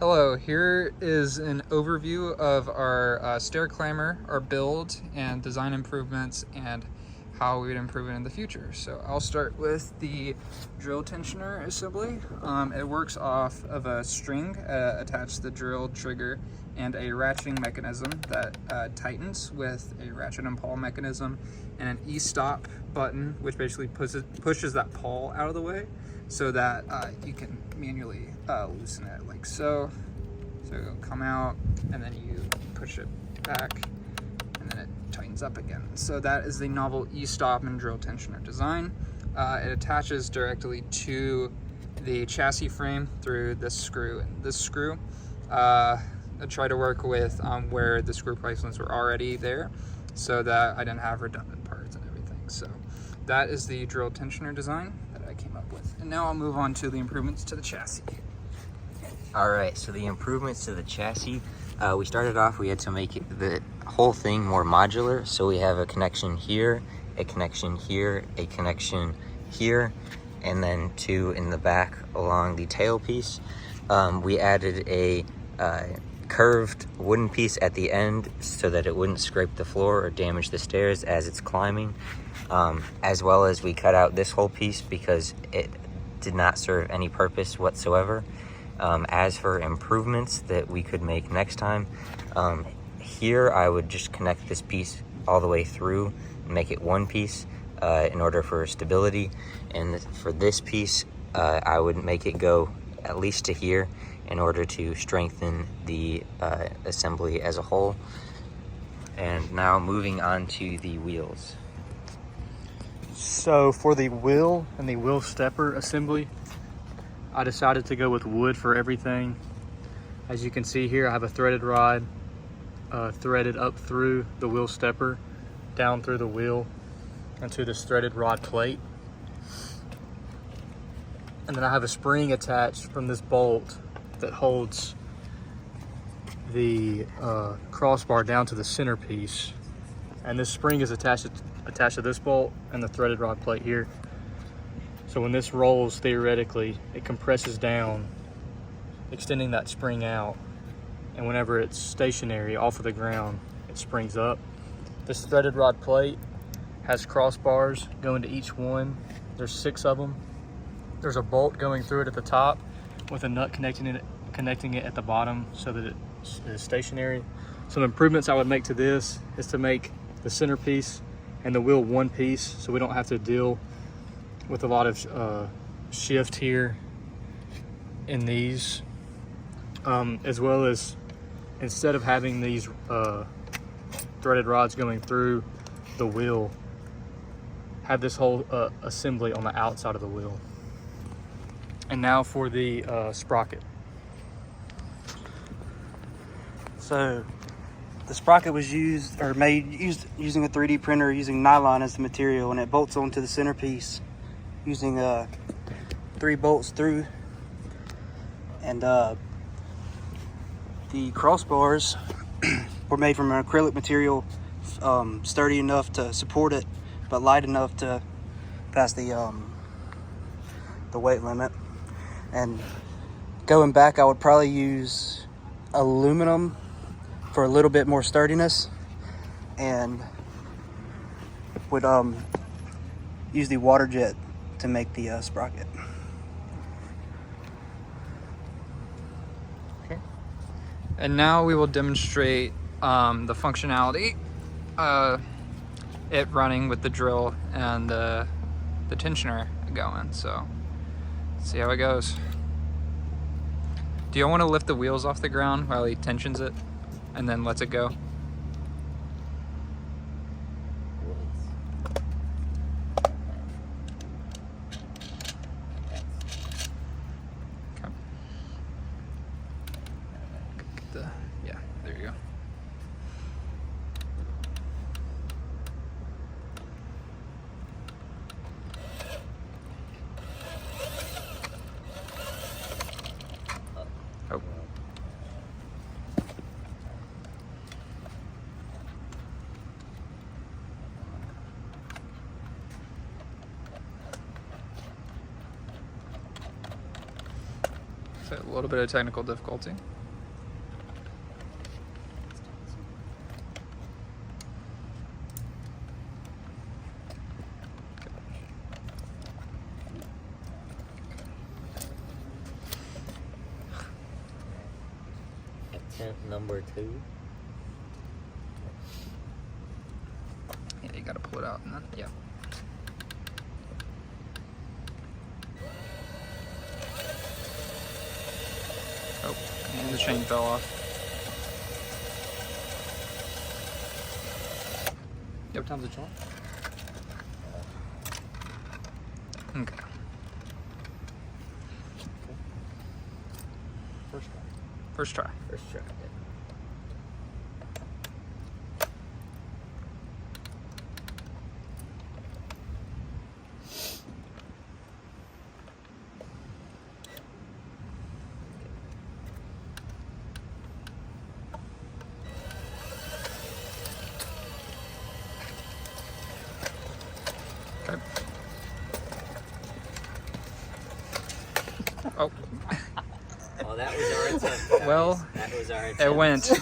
Hello, here is an overview of our stair climber, our build and design improvements, and how we would improve it in the future. So I'll start with the drill tensioner assembly. It works off of a string attached to the drill trigger and a ratcheting mechanism that tightens with a ratchet and pawl mechanism and an e-stop button, which basically pushes that pawl out of the way so that you can manually loosen it like so. So it'll come out and then you push it back and then it tightens up again. So that is the novel e-stop and drill tensioner design. It attaches directly to the chassis frame through this screw and this screw. I try to work with where the screw placements were already there so that I didn't have redundant parts and everything. So that is the drill tensioner design that I came up with. And now I'll move on to the improvements to the chassis. All right, so the improvements to the chassis, we started off, we had to make the whole thing more modular. So we have a connection here, a connection here, a connection here, and then two in the back along the tailpiece. We added a curved wooden piece at the end so that it wouldn't scrape the floor or damage the stairs as it's climbing. As well as we cut out this whole piece because it did not serve any purpose whatsoever. As for improvements that we could make next time, here I would just connect this piece all the way through and make it one piece in order for stability. And for this piece, I would make it go at least to here in order to strengthen the assembly as a whole. And now moving on to the wheels. So for the wheel and the wheel stepper assembly, I decided to go with wood for everything. As you can see here, I have a threaded rod threaded up through the wheel stepper, down through the wheel, into this threaded rod plate. And then I have a spring attached from this bolt that holds the crossbar down to the centerpiece. And this spring is attached to this bolt and the threaded rod plate here. So when this rolls, theoretically, it compresses down, extending that spring out. And whenever it's stationary off of the ground, it springs up. This threaded rod plate has crossbars going to each one. There's 6 of them. There's a bolt going through it at the top with a nut connecting it at the bottom so that it is stationary. Some improvements I would make to this is to make the centerpiece and the wheel one piece so we don't have to deal with a lot of shift here in these, as well as instead of having these threaded rods going through the wheel, have this whole assembly on the outside of the wheel. And now for the sprocket. So the sprocket was used using a 3D printer using nylon as the material, and it bolts onto the centerpiece using 3 bolts through. And the crossbars were made from an acrylic material, sturdy enough to support it, but light enough to pass the weight limit. And going back, I would probably use aluminum for a little bit more sturdiness, and would use the water jet to make the sprocket. Okay. And now we will demonstrate the functionality, it running with the drill and the tensioner going. So let's see how it goes. Do you want to lift the wheels off the ground while he tensions it and then lets it go? Yeah, there you go. Oh. So it A little bit of technical difficulty. Attempt number 2. Yeah, you gotta pull it out and then, yeah. Oh, and the chain fell off. Yep. What time's the charge? Okay. First try. First try. First try. Okay. Oh. Well, that was our attempt. Well, that was our attempt. it went.